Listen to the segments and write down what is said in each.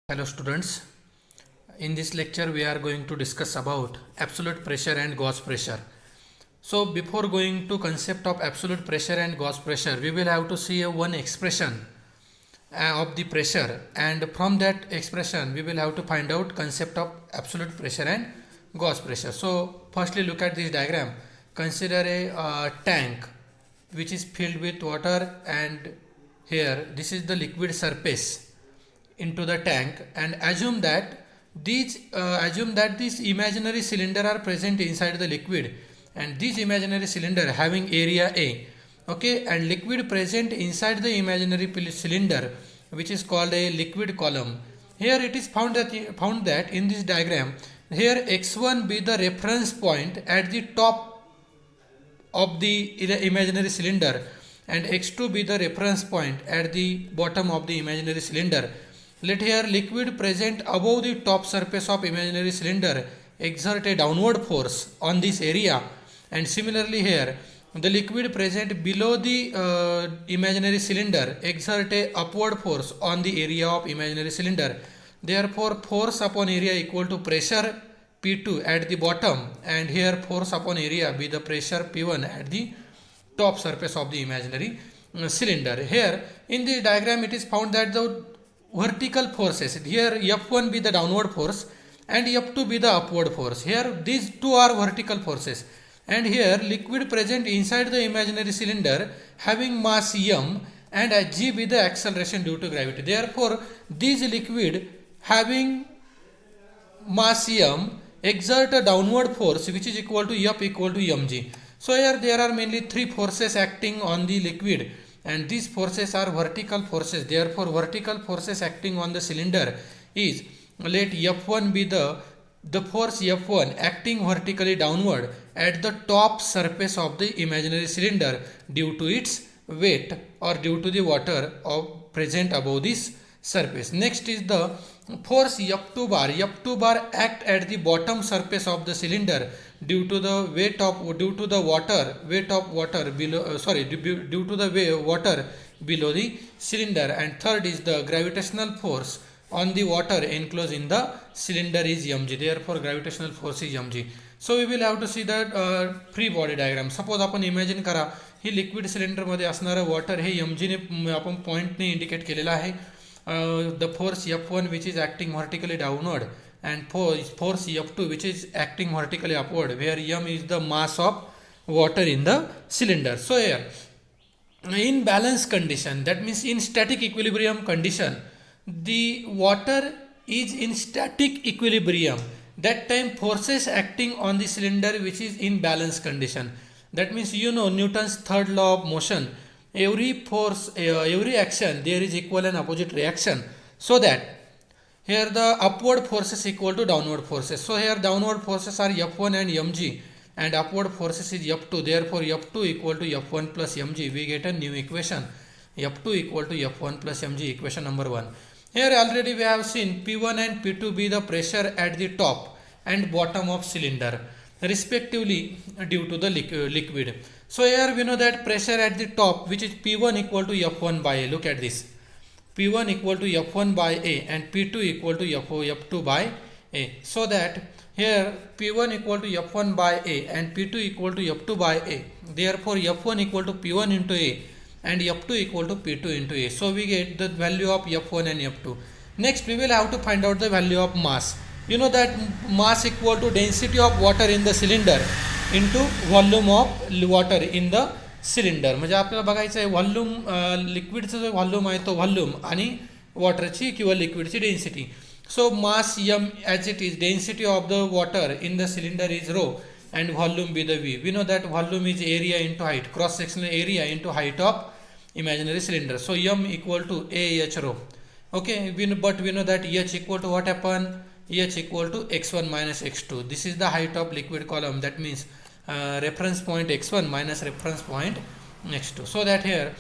Hello students, in this lecture we are going to discuss about absolute pressure and gauge pressure. So before going to concept of absolute pressure and gauge pressure, we will have to see one expression of the pressure, and from that expression we will have to find out concept of absolute pressure and gauge pressure. So firstly look at this diagram. Consider a tank which is filled with water, and here this is the liquid surface into the tank, and assume that these imaginary cylinder are present inside the liquid, and this imaginary cylinder having area A, okay, and liquid present inside the imaginary cylinder which is called a liquid column. Here it is found that in this diagram, here x1 be the reference point at the top of the imaginary cylinder, and x2 be the reference point at the bottom of the imaginary cylinder. Let here liquid present above the top surface of imaginary cylinder exert a downward force on this area, and similarly here the liquid present below the imaginary cylinder exert a upward force on the area of imaginary cylinder. Therefore force upon area equal to pressure P2 at the bottom, and here force upon area be the pressure P1 at the top surface of the imaginary cylinder. Here in the diagram it is found that the vertical forces, here F1 be the downward force and F2 be the upward force. Here these two are vertical forces, and here liquid present inside the imaginary cylinder having mass m, and g be the acceleration due to gravity. Therefore this liquid having mass m exert a downward force which is equal to F equal to mg. So here there are mainly three forces acting on the liquid, and these forces are vertical forces. Therefore vertical forces acting on the cylinder is, let F1 be the force F1 acting vertically downward at the top surface of the imaginary cylinder due to its weight or due to the water present above this surface. Next is the force F2 bar. F2 bar act at the bottom surface of the cylinder due to the water below the cylinder. And third is the gravitational force on the water enclosed in the cylinder is mg. Therefore gravitational force is mg. So we will have to see that free body diagram. Suppose आपण imagine करा ही liquid cylinder मध्ये असणारं water हे mg ने आपण पॉइंटने indicate केलेलं आहे. The force F1 which is acting vertically downward, and force F2 which is acting vertically upward, where m is the mass of water in the cylinder. So here in balance condition, that means in static equilibrium condition, the water is in static equilibrium. That time forces acting on the cylinder which is in balance condition. That means Newton's third law of motion. Every force, every action, there is equal and opposite reaction. So that here the upward forces equal to downward forces. So here downward forces are F1 and mg, and upward forces is F2. Therefore F2 equal to F1 plus mg. We get a new equation. F2 equal to F1 plus mg, equation number 1. Here already we have seen P1 and P2 be the pressure at the top and bottom of cylinder respectively due to the liquid. So here we know that pressure at the top, which is P1 equal to F1 by A. Look at this. P1 equal to F1 by A and P2 equal to F2 by A. So that here P1 equal to F1 by A and P2 equal to F2 by A. Therefore F1 equal to P1 into A and F2 equal to P2 into A. So we get the value of F1 and F2. Next we will have to find out the value of mass. You know that mass equal to density of water in the cylinder into volume of water in the cylinder. म्हणजे आपल्याला बघायचं आहे volume, लिक्विडचं जो volume आहे तो volume आणि वॉटरची किंवा लिक्विडची density. So mass m as it is, density of the water in the cylinder is rho and volume be the v. We know that volume is area into height, cross sectional area into height of imaginary cylinder. So m equal to ah rho. Okay, but we know that h equal to what happen? H equal to x1 minus x2. This is the height of liquid column. That means reference point x1 minus reference point x2. So that here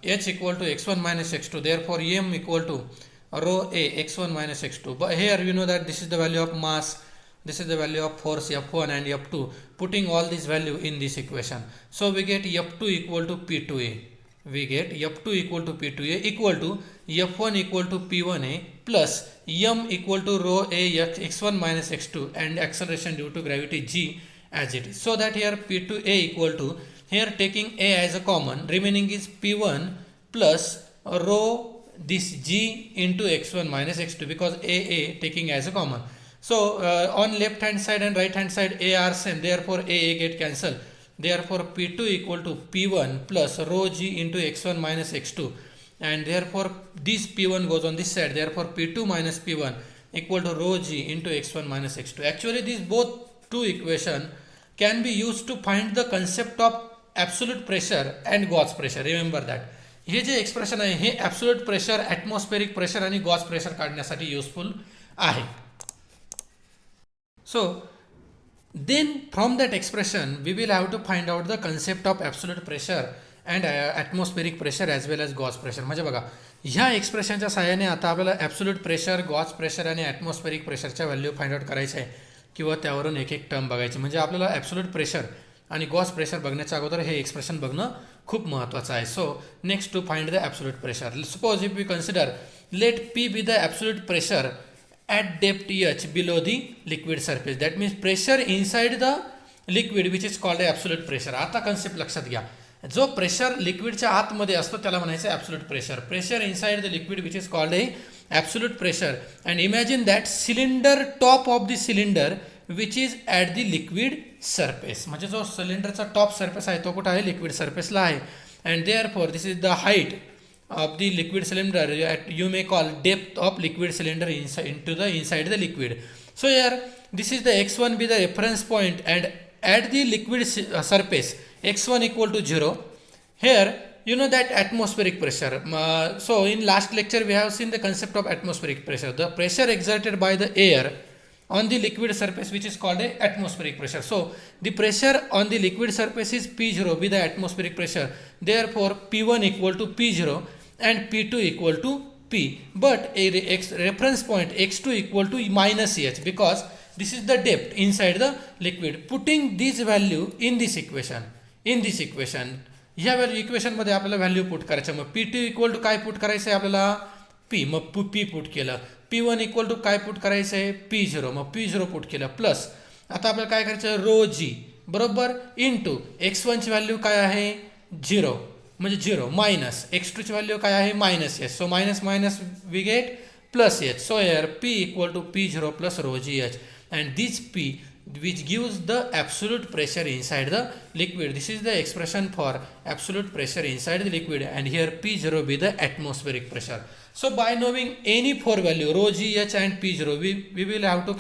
h equal to x1 minus x2. Therefore m equal to rho a x1 minus x2. But here you know that this is the value of mass, this is the value of force F1 and F2. Putting all this value in this equation, so we get F2 equal to P2A. we get F2 equal to P2A equal to F1 equal to P1A plus M equal to rho A x1 minus x2 and acceleration due to gravity g as it is. So that here P2A equal to, here taking A as a common, remaining is P1 plus rho this g into x1 minus x2 because A taking as a common. So on left hand side and right hand side A are same, therefore A get cancelled. Therefore P2 equal to P1 plus rho g into x1 minus x2, and therefore this P1 goes on this side, therefore P2 minus P1 equal to rho g into x1 minus x2. Actually these both two equation can be used to find the concept of absolute pressure and gauge pressure. Remember that हे जे expression आहे हे absolute pressure, atmospheric pressure आणि gauge pressure काढण्यासाठी useful आहे. So then from that expression we will have to find out the concept of absolute pressure and atmospheric pressure as well as gauge pressure. म्हणजे बघा ह्या एक्सप्रेशनच्या सहाय्याने आता आपल्याला absolute pressure, gauge pressure आणि atmospheric प्रेशरच्या व्हॅल्यू फाइंड आउट करायचं आहे किंवा त्यावरून एक एक टर्म बघायची. म्हणजे आपल्याला ॲब्सोल्यूट प्रेशर आणि गॉज प्रेशर बघण्याच्या अगोदर हे एक्सप्रेशन बघणं खूप महत्त्वाचं आहे. So next to find the absolute pressure, suppose if we consider let P be the absolute pressure at depth h below the liquid surface. That means pressure inside the liquid which is called absolute pressure. आता concept लक्षात घ्या, जो pressure लिक्विडच्या आतमध्ये असतो त्याला म्हणायचं absolute pressure. Pressure inside the liquid which is called absolute pressure. And imagine that cylinder, top of the cylinder which is at the liquid surface. म्हणजे जो सिलेंडरचा टॉप सरफेस आहे तो कुठं आहे, लिक्विड सरफेसला आहे. And therefore this is the height of the liquid cylinder, you may call depth of liquid cylinder inside the liquid. So here this is the x1 be the reference point, and at the liquid surface x1 equal to 0. Here you know that atmospheric pressure. So in last lecture we have seen the concept of atmospheric pressure, the pressure exerted by the air on the liquid surface which is called atmospheric pressure. So the pressure on the liquid surface is P0 be the atmospheric pressure. Therefore P1 equal to P0 and P2 equal to P, but a reference point x2 equal to minus h because this is the depth inside the liquid. Putting this value in this equation, ह्या value equation मध्ये आपल्याला value put करायचं. मग P2 equal to काय put करायचं आहे आपल्याला, P. मग P put केलं. P1 equal to काय पुट करायचं आहे, P0. मग P0 पुट केलं प्लस आता आपल्याला काय करायचं, रो जी बरोबर इंटू x1 ची व्हॅल्यू काय आहे 0 म्हणजे 0 मायनस x2 ची व्हॅल्यू काय आहे minus h. So minus minus we get plus h. So here P equal to P0 plus rho g h, and this P which gives the absolute pressure inside the liquid. This is the expression for absolute pressure inside the liquid, and here P0 be the atmospheric pressure. So by knowing any four value rho g h and P0 we will have to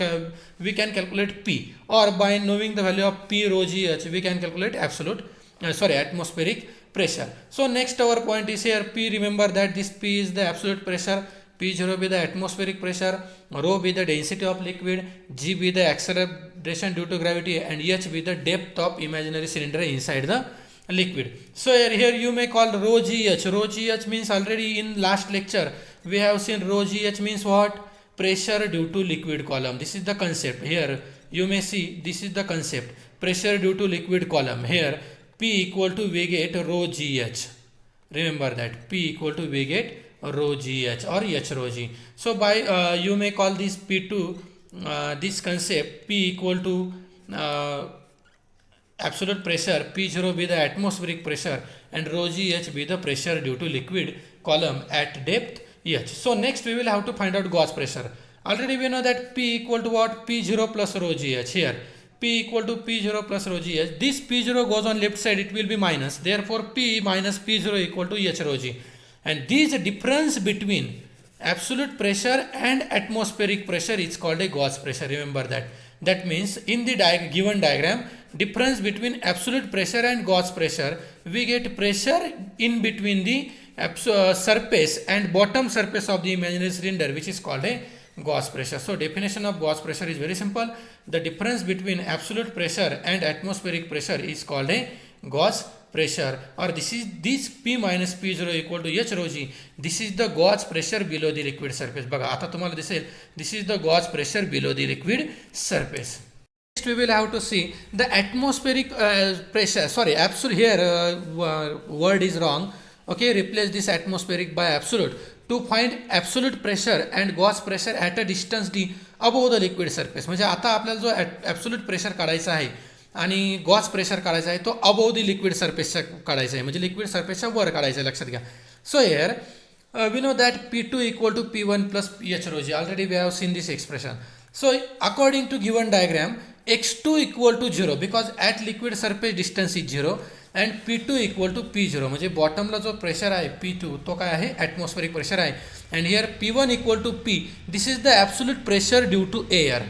we can calculate P, or by knowing the value of P rho g h we can calculate atmospheric pressure. So next our point is here P. Remember that this P is the absolute pressure, P0 be the atmospheric pressure, rho be the density of liquid, g be the acceleration due to gravity, and h be the depth of imaginary cylinder inside the liquid. So here you may call rho gh. Rho gh means already in last lecture we have seen rho gh means what, pressure due to liquid column. This is the concept. Here you may see this is the concept, pressure due to liquid column. Here P equal to we get rho gh. Remember that P equal to we get rho gh or h rho g. So by you may call this P2 this concept P equal to absolute pressure, P0 be the atmospheric pressure, and rho gh be the pressure due to liquid column at depth h. So next we will have to find out gauge pressure. Already we know that P equal to what, P0 plus rho gh. Here P equal to P0 plus rho gh. This P0 goes on left side, it will be minus, therefore P minus P0 equal to h rho g. And this difference between absolute pressure and atmospheric pressure is called a gauge pressure. Remember that. That means in the given diagram, difference between absolute pressure and gauge pressure, we get pressure in between the surface and bottom surface of the imaginary cylinder, which is called a gauge pressure. So definition of gauge pressure is very simple. The difference between absolute pressure and atmospheric pressure is called a gauge pressure, or this P minus P0 equal to h rho g. This is the gauge pressure below the liquid surface. बघा आता तुम्हाला दिसेल this is the gauge pressure below the liquid surface. Next we will have to see the atmospheric pressure. Sorry, absolute here word is wrong. Okay, replace this atmospheric by absolute. To find absolute pressure and gauge pressure at a distance d above the liquid surface. म्हणजे आता आपल्याला जो absolute pressure काढायचा आहे आणि Gauss pressure काढायचा आहे तो अबोव दी लिक्विड सरफेसच्या काढायचा आहे, म्हणजे लिक्विड सरफेसच्या वर काढायचं आहे, लक्षात घ्या. So here we know that P2 equal to P1 plus H rho g. Already we have seen this expression. So according to given diagram, x2 equal to 0 because at liquid surface distance is 0 and P2 equal to P0. म्हणजे बॉटमला जो pressure आहे P2 तो काय आहे, atmospheric pressure आहे. And here P1 equal to P, this is the absolute pressure due to air.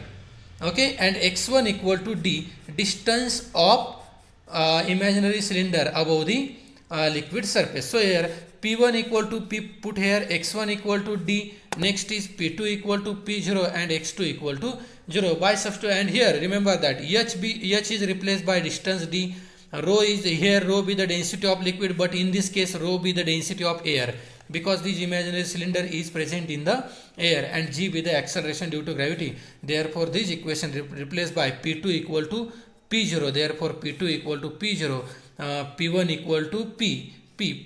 Okay, and x1 equal to D, distance of imaginary cylinder above the liquid surface. So here P1 equal to P, put here x1 equal to D, next is P2 equal to P0 and x2 equal to 0 by substitute. And here remember that H is replaced by distance D, rho is here, rho be the density of liquid, but in this case rho be the density of air because this imaginary cylinder is present in the air, and g be the acceleration due to gravity. Therefore this equation replaced by P2 equal to P0. Therefore P2 equal to P0, P1 equal to P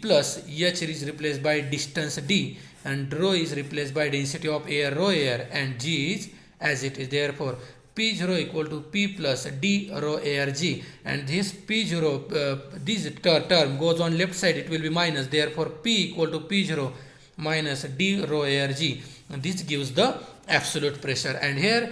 plus H is replaced by distance D, and rho is replaced by density of air, rho air, and g is as it is. Therefore P0 equal to P plus D rho air g, and this P0 this term goes on left side, it will be minus. Therefore P equal to P0 minus D rho air g. This gives the absolute pressure. And here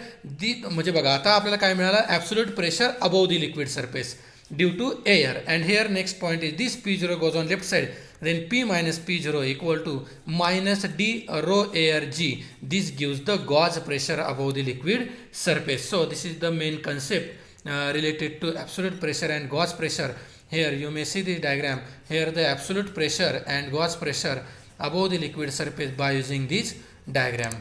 म्हणजे बघा आता आपल्याला काय मिळालं, absolute pressure above the liquid surface due to air. And here next point is this P0 goes on left side, then P minus P0 equal to minus D rho air g. This gives the gauge pressure above the liquid surface. So this is the main concept related to absolute pressure and gauge pressure. Here you may see the diagram. Here the absolute pressure and gauge pressure above the liquid surface by using this diagram.